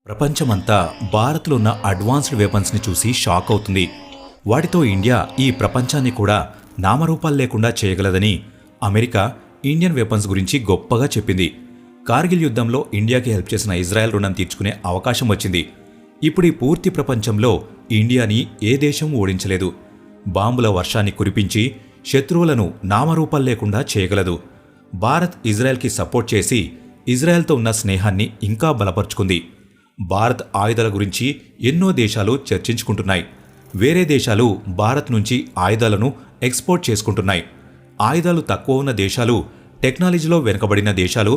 ప్రపంచమంతా భారత్లో ఉన్న అడ్వాన్స్డ్ వెపన్స్ని చూసి షాక్ అవుతుంది. వాటితో ఇండియా ఈ ప్రపంచాన్ని కూడా నామరూపాలు లేకుండా చేయగలదని అమెరికా ఇండియన్ వెపన్స్ గురించి గొప్పగా చెప్పింది. కార్గిల్ యుద్ధంలో ఇండియాకి హెల్ప్ చేసిన ఇజ్రాయెల్ రుణం తీర్చుకునే అవకాశం వచ్చింది. ఇప్పుడు ఈ పూర్తి ప్రపంచంలో ఇండియాని ఏ దేశం ఓడించలేదు. బాంబుల వర్షాన్ని కురిపించి శత్రువులను నామరూపాలు లేకుండా చేయగలదు. భారత్ ఇజ్రాయెల్కి సపోర్ట్ చేసి ఇజ్రాయెల్తో ఉన్న స్నేహాన్ని ఇంకా బలపరుచుకుంది. భారత్ ఆయుధాల గురించి ఎన్నో దేశాలు చర్చించుకుంటున్నాయి. వేరే దేశాలు భారత్ నుంచి ఆయుధాలను ఎక్స్పోర్ట్ చేసుకుంటున్నాయి. ఆయుధాలు తక్కువ ఉన్న దేశాలు, టెక్నాలజీలో వెనుకబడిన దేశాలు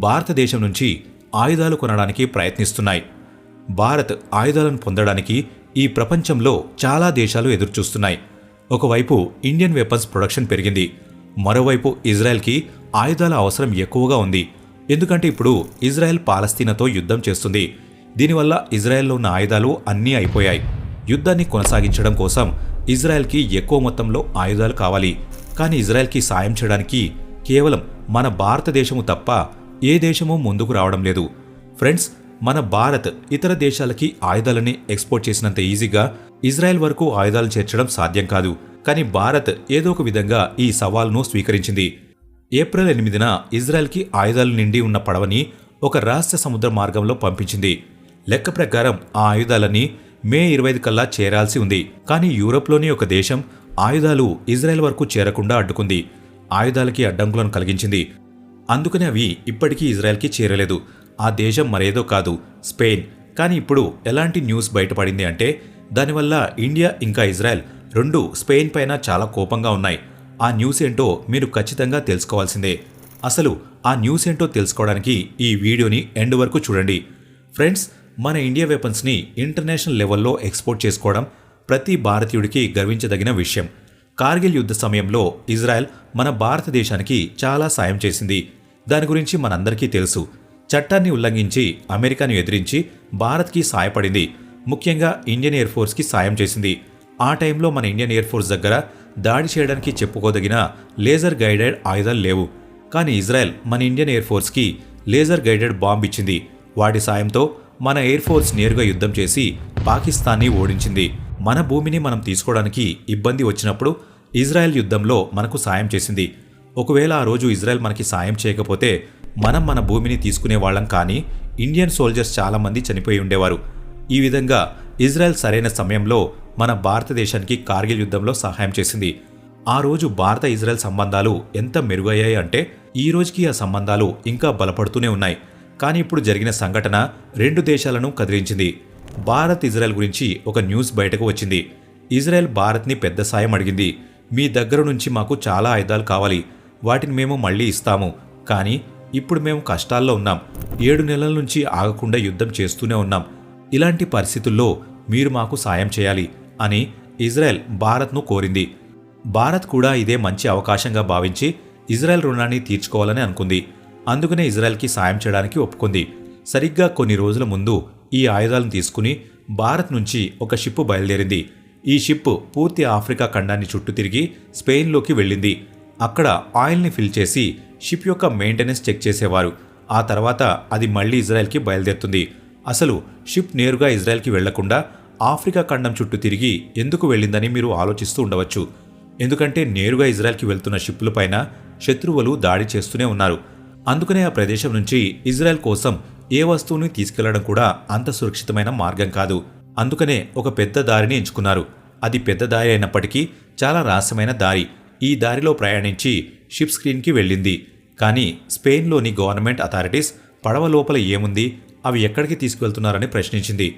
భారతదేశం నుంచి ఆయుధాలు కొనడానికి ప్రయత్నిస్తున్నాయి. భారత్ ఆయుధాలను పొందడానికి ఈ ప్రపంచంలో చాలా దేశాలు ఎదురుచూస్తున్నాయి. ఒకవైపు ఇండియన్ వెపన్స్ ప్రొడక్షన్ పెరిగింది, మరోవైపు ఇజ్రాయెల్కి ఆయుధాల అవసరం ఎక్కువగా ఉంది. ఎందుకంటే ఇప్పుడు ఇజ్రాయెల్ పాలస్తీనాతో యుద్ధం చేస్తుంది. దీనివల్ల ఇజ్రాయెల్లో ఉన్న ఆయుధాలు అన్నీ అయిపోయాయి. యుద్ధాన్ని కొనసాగించడం కోసం ఇజ్రాయెల్కి ఎక్కువ మొత్తంలో ఆయుధాలు కావాలి. కానీ ఇజ్రాయెల్కి సాయం చేయడానికి కేవలం మన భారతదేశము తప్ప ఏ దేశమూ ముందుకు రావడం లేదు. ఫ్రెండ్స్, మన భారత్ ఇతర దేశాలకి ఆయుధాలని ఎక్స్పోర్ట్ చేసినంత ఈజీగా ఇజ్రాయెల్ వరకు ఆయుధాలు చేర్చడం సాధ్యం కాదు. కానీ భారత్ ఏదో ఒక విధంగా ఈ సవాల్ను స్వీకరించింది. ఏప్రిల్ 8న ఇజ్రాయెల్కి ఆయుధాలు నిండి ఉన్న పడవని ఒక రహస్య సముద్ర మార్గంలో పంపించింది. లెక్క ప్రకారం ఆ ఆయుధాలన్నీ మే 25 కల్లా చేరాల్సి ఉంది. కానీ యూరోప్లోని ఒక దేశం ఆయుధాలు ఇజ్రాయెల్ వరకు చేరకుండా అడ్డుకుంది. ఆయుధాలకి అడ్డంకులను కలిగించింది. అందుకని అవి ఇప్పటికీ ఇజ్రాయెల్కి చేరలేదు. ఆ దేశం మరేదో కాదు, స్పెయిన్. కానీ ఇప్పుడు ఎలాంటి న్యూస్ బయటపడింది అంటే దానివల్ల ఇండియా ఇంకా ఇజ్రాయెల్ రెండు స్పెయిన్ పైన చాలా కోపంగా ఉన్నాయి. ఆ న్యూస్ ఏంటో మీరు ఖచ్చితంగా తెలుసుకోవాల్సిందే. అసలు ఆ న్యూస్ ఏంటో తెలుసుకోవడానికి ఈ వీడియోని ఎండ్ వరకు చూడండి. ఫ్రెండ్స్, మన ఇండియా వెపన్స్ని ఇంటర్నేషనల్ లెవెల్లో ఎక్స్పోర్ట్ చేసుకోవడం ప్రతి భారతీయుడికి గర్వించదగిన విషయం. కార్గిల్ యుద్ధ సమయంలో ఇజ్రాయెల్ మన భారతదేశానికి చాలా సాయం చేసింది. దాని గురించి మనందరికీ తెలుసు. చట్టాన్ని ఉల్లంఘించి అమెరికాను ఎదిరించి భారత్కి సాయపడింది. ముఖ్యంగా ఇండియన్ ఎయిర్ ఫోర్స్కి సాయం చేసింది. ఆ టైంలో మన ఇండియన్ ఎయిర్ ఫోర్స్ దగ్గర దాడి చేయడానికి చెప్పుకోదగిన లేజర్ గైడెడ్ ఆయుధాలు లేవు. కానీ ఇజ్రాయెల్ మన ఇండియన్ ఎయిర్ ఫోర్స్కి లేజర్ గైడెడ్ బాంబ్ ఇచ్చింది. వాటి సాయంతో మన ఎయిర్ ఫోర్స్ నేరుగా యుద్ధం చేసి పాకిస్తాన్ని ఓడించింది. మన భూమిని మనం తీసుకోవడానికి ఇబ్బంది వచ్చినప్పుడు ఇజ్రాయెల్ యుద్ధంలో మనకు సాయం చేసింది. ఒకవేళ ఆ రోజు ఇజ్రాయెల్ మనకి సాయం చేయకపోతే మనం మన భూమిని తీసుకునేవాళ్లం. కానీ ఇండియన్ సోల్జర్స్ చాలామంది చనిపోయి ఉండేవారు. ఈ విధంగా ఇజ్రాయెల్ సరైన సమయంలో మన భారతదేశానికి కార్గిల్ యుద్ధంలో సహాయం చేసింది. ఆ రోజు భారత ఇజ్రాయెల్ సంబంధాలు ఎంత మెరుగయ్యాయి అంటే ఈ రోజుకి ఆ సంబంధాలు ఇంకా బలపడుతూనే ఉన్నాయి. కానీ ఇప్పుడు జరిగిన సంఘటన రెండు దేశాలను కదిలించింది. భారత్ ఇజ్రాయెల్ గురించి ఒక న్యూస్ బయటకు వచ్చింది. ఇజ్రాయెల్ భారత్ని పెద్ద సాయం అడిగింది. మీ దగ్గర నుంచి మాకు చాలా ఆయుధాలు కావాలి, వాటిని మేము మళ్ళీ ఇస్తాము. కానీ ఇప్పుడు మేము కష్టాల్లో ఉన్నాం. 7 నెలల నుంచి ఆగకుండా యుద్ధం చేస్తూనే ఉన్నాం. ఇలాంటి పరిస్థితుల్లో మీరు మాకు సాయం చేయాలి అని ఇజ్రాయెల్ భారత్ను కోరింది. భారత్ కూడా ఇదే మంచి అవకాశంగా భావించి ఇజ్రాయెల్ రుణాన్ని తీర్చుకోవాలని అనుకుంది. అందుకనే ఇజ్రాయెల్కి సాయం చేయడానికి ఒప్పుకుంది. సరిగ్గా కొన్ని రోజుల ముందు ఈ ఆయుధాలను తీసుకుని భారత్ నుంచి ఒక షిప్ బయలుదేరింది. ఈ షిప్ పూర్తి ఆఫ్రికా ఖండాన్ని చుట్టూ తిరిగి స్పెయిన్లోకి వెళ్ళింది. అక్కడ ఆయిల్ని ఫిల్ చేసి షిప్ యొక్క మెయింటెనెన్స్ చెక్ చేసేవారు. ఆ తర్వాత అది మళ్లీ ఇజ్రాయెల్కి బయలుదేరుతుంది. అసలు షిప్ నేరుగా ఇజ్రాయెల్కి వెళ్లకుండా ఆఫ్రికా ఖండం చుట్టూ తిరిగి ఎందుకు వెళ్ళిందని మీరు ఆలోచిస్తూ ఉండవచ్చు. ఎందుకంటే నేరుగా ఇజ్రాయెల్కి వెళ్తున్న షిప్పులపైన శత్రువులు దాడి చేస్తూనే ఉన్నారు. అందుకనే ఆ ప్రదేశం నుంచి ఇజ్రాయెల్ కోసం ఏ వస్తువుని తీసుకెళ్లడం కూడా అంత సురక్షితమైన మార్గం కాదు. అందుకనే ఒక పెద్ద దారిని ఎంచుకున్నారు. అది పెద్ద దారి అయినప్పటికీ చాలా రహస్యమైన దారి. ఈ దారిలో ప్రయాణించి షిప్ స్క్రీన్కి వెళ్ళింది. కానీ స్పెయిన్లోని గవర్నమెంట్ అథారిటీస్ పడవ లోపల ఏముంది, అవి ఎక్కడికి తీసుకువెళ్తున్నారని ప్రశ్నించింది.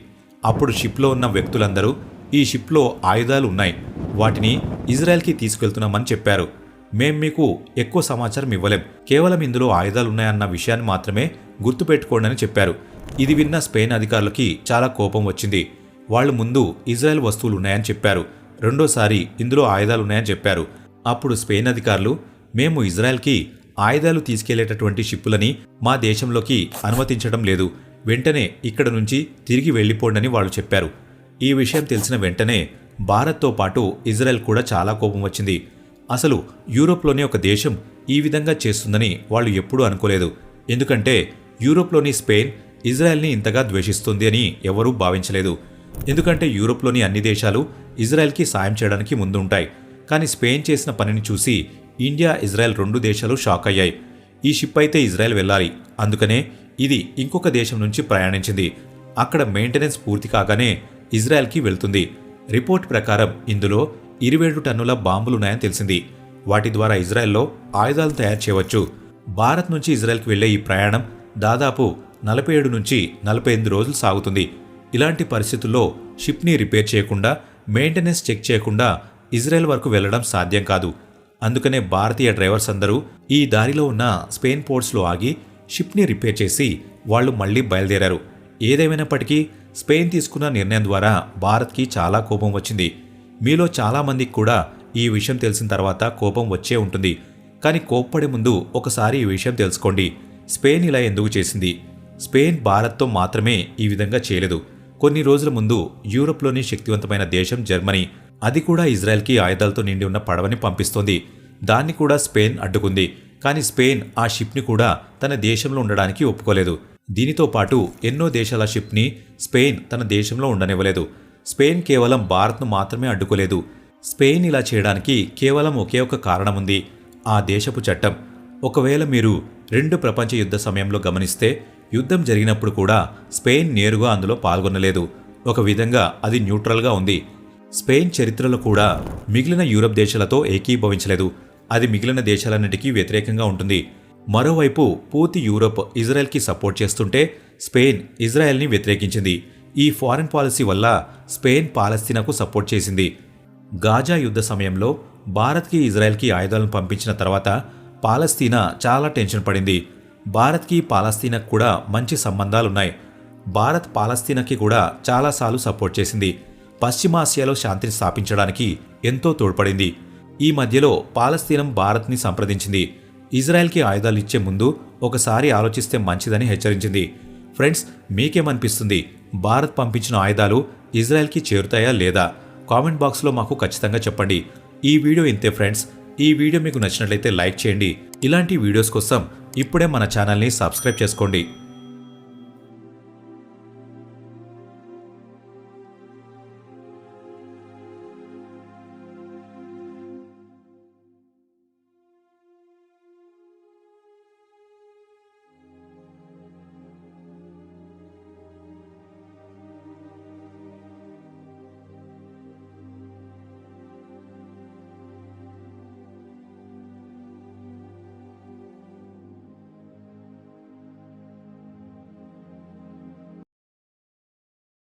అప్పుడు షిప్లో ఉన్న వ్యక్తులందరూ ఈ షిప్లో ఆయుధాలు ఉన్నాయి, వాటిని ఇజ్రాయెల్కి తీసుకెళ్తున్నామని చెప్పారు. మేం మీకు ఎక్కువ సమాచారం ఇవ్వలేం, కేవలం ఇందులో ఆయుధాలున్నాయన్న విషయాన్ని మాత్రమే గుర్తుపెట్టుకోండి అని చెప్పారు. ఇది విన్న స్పెయిన్ అధికారులకి చాలా కోపం వచ్చింది. వాళ్లు ముందు ఇజ్రాయెల్ వస్తువులు ఉన్నాయని చెప్పారు, రెండోసారి ఇందులో ఆయుధాలున్నాయని చెప్పారు. అప్పుడు స్పెయిన్ అధికారులు, మేము ఇజ్రాయెల్కి ఆయుధాలు తీసుకెళ్లేటటువంటి షిప్పులని మా దేశంలోకి అనుమతించడం లేదు, వెంటనే ఇక్కడ నుంచి తిరిగి వెళ్లిపోండని వాళ్ళు చెప్పారు. ఈ విషయం తెలిసిన వెంటనే భారత్తో పాటు ఇజ్రాయెల్ కూడా చాలా కోపం వచ్చింది. అసలు యూరోప్లోని ఒక దేశం ఈ విధంగా చేస్తుందని వాళ్ళు ఎప్పుడూ అనుకోలేదు. ఎందుకంటే యూరోప్లోని స్పెయిన్ ఇజ్రాయెల్ని ఇంతగా ద్వేషిస్తుంది అని ఎవరూ భావించలేదు. ఎందుకంటే యూరోప్లోని అన్ని దేశాలు ఇజ్రాయెల్కి సాయం చేయడానికి ముందుంటాయి. కానీ స్పెయిన్ చేసిన పనిని చూసి ఇండియా, ఇజ్రాయెల్ 2 దేశాలు షాక్ అయ్యాయి. ఈ షిప్ అయితే ఇజ్రాయెల్ వెళ్ళాలి, అందుకనే ఇది ఇంకొక దేశం నుంచి ప్రయాణించింది. అక్కడ మెయింటెనెన్స్ పూర్తి కాగానే ఇజ్రాయెల్కి వెళ్తుంది. రిపోర్ట్ ప్రకారం ఇందులో 27 టన్నుల బాంబులున్నాయని తెలిసింది. వాటి ద్వారా ఇజ్రాయెల్లో ఆయుధాలు తయారు చేయవచ్చు. భారత్ నుంచి ఇజ్రాయెల్కి వెళ్లే ఈ ప్రయాణం దాదాపు 47 నుంచి 48 రోజులు సాగుతుంది. ఇలాంటి పరిస్థితుల్లో షిప్ని రిపేర్ చేయకుండా, మెయింటెనెన్స్ చెక్ చేయకుండా ఇజ్రాయెల్ వరకు వెళ్లడం సాధ్యం కాదు. అందుకనే భారతీయ డ్రైవర్స్ అందరూ ఈ దారిలో ఉన్న స్పెయిన్ పోర్ట్స్లో ఆగి షిప్ని రిపేర్ చేసి వాళ్లు మళ్లీ బయలుదేరారు. ఏదేమైనప్పటికీ స్పెయిన్ తీసుకున్న నిర్ణయం ద్వారా భారత్కి చాలా కోపం వచ్చింది. మీలో చాలామందికి కూడా ఈ విషయం తెలిసిన తర్వాత కోపం వచ్చే ఉంటుంది. కానీ కోప్పడే ముందు ఒకసారి ఈ విషయం తెలుసుకోండి. స్పెయిన్ ఇలా ఎందుకు చేసింది? స్పెయిన్ భారత్తో మాత్రమే ఈ విధంగా చేయలేదు. కొన్ని రోజుల ముందు యూరోప్లోని శక్తివంతమైన దేశం జర్మనీ, అది కూడా ఇజ్రాయెల్కి ఆయుధాలతో నిండి ఉన్న పడవని పంపిస్తోంది. దాన్ని కూడా స్పెయిన్ అడ్డుకుంది. కానీ స్పెయిన్ ఆ షిప్ని కూడా తన దేశంలో ఉండడానికి ఒప్పుకోలేదు. దీనితో పాటు ఎన్నో దేశాల షిప్ని స్పెయిన్ తన దేశంలో ఉండనివ్వలేదు. స్పెయిన్ కేవలం భారత్ను మాత్రమే అడ్డుకోలేదు. స్పెయిన్ ఇలా చేయడానికి కేవలం ఒకే ఒక కారణం ఉంది, ఆ దేశపు చట్టం. ఒకవేళ మీరు 2 ప్రపంచ యుద్ధ సమయంలో గమనిస్తే యుద్ధం జరిగినప్పుడు కూడా స్పెయిన్ నేరుగా అందులో పాల్గొనలేదు. ఒక విధంగా అది న్యూట్రల్గా ఉంది. స్పెయిన్ చరిత్రలో కూడా మిగిలిన యూరప్ దేశాలతో ఏకీభవించలేదు. అది మిగిలిన దేశాలన్నిటికీ వ్యతిరేకంగా ఉంటుంది. మరోవైపు పూర్తి యూరోప్ ఇజ్రాయెల్కి సపోర్ట్ చేస్తుంటే స్పెయిన్ ఇజ్రాయెల్ని వ్యతిరేకించింది. ఈ ఫారెన్ పాలసీ వల్ల స్పెయిన్ పాలస్తీనాకు సపోర్ట్ చేసింది. గాజా యుద్ధ సమయంలో భారత్కి, ఇజ్రాయెల్కి ఆయుధాలను పంపించిన తర్వాత పాలస్తీనా చాలా టెన్షన్ పడింది. భారత్కి, పాలస్తీనాకు కూడా మంచి సంబంధాలున్నాయి. భారత్ పాలస్తీనాకి కూడా చాలాసార్లు సపోర్ట్ చేసింది. పశ్చిమాసియాలో శాంతిని స్థాపించడానికి ఎంతో తోడ్పడింది. ఈ మధ్యలో పాలస్తీనం భారత్ని సంప్రదించింది. ఇజ్రాయెల్కి ఆయుధాలు ఇచ్చే ముందు ఒకసారి ఆలోచిస్తే మంచిదని హెచ్చరించింది. ఫ్రెండ్స్, మీకేమనిపిస్తుంది? భారత్ పంపించిన ఆయుధాలు ఇజ్రాయెల్కి చేరుతాయా లేదా? కామెంట్ బాక్స్లో మాకు ఖచ్చితంగా చెప్పండి. ఈ వీడియో ఇంతే ఫ్రెండ్స్. ఈ వీడియో మీకు నచ్చినట్లయితే లైక్ చేయండి. ఇలాంటి వీడియోస్ కోసం ఇప్పుడే మన ఛానల్ని సబ్స్క్రైబ్ చేసుకోండి.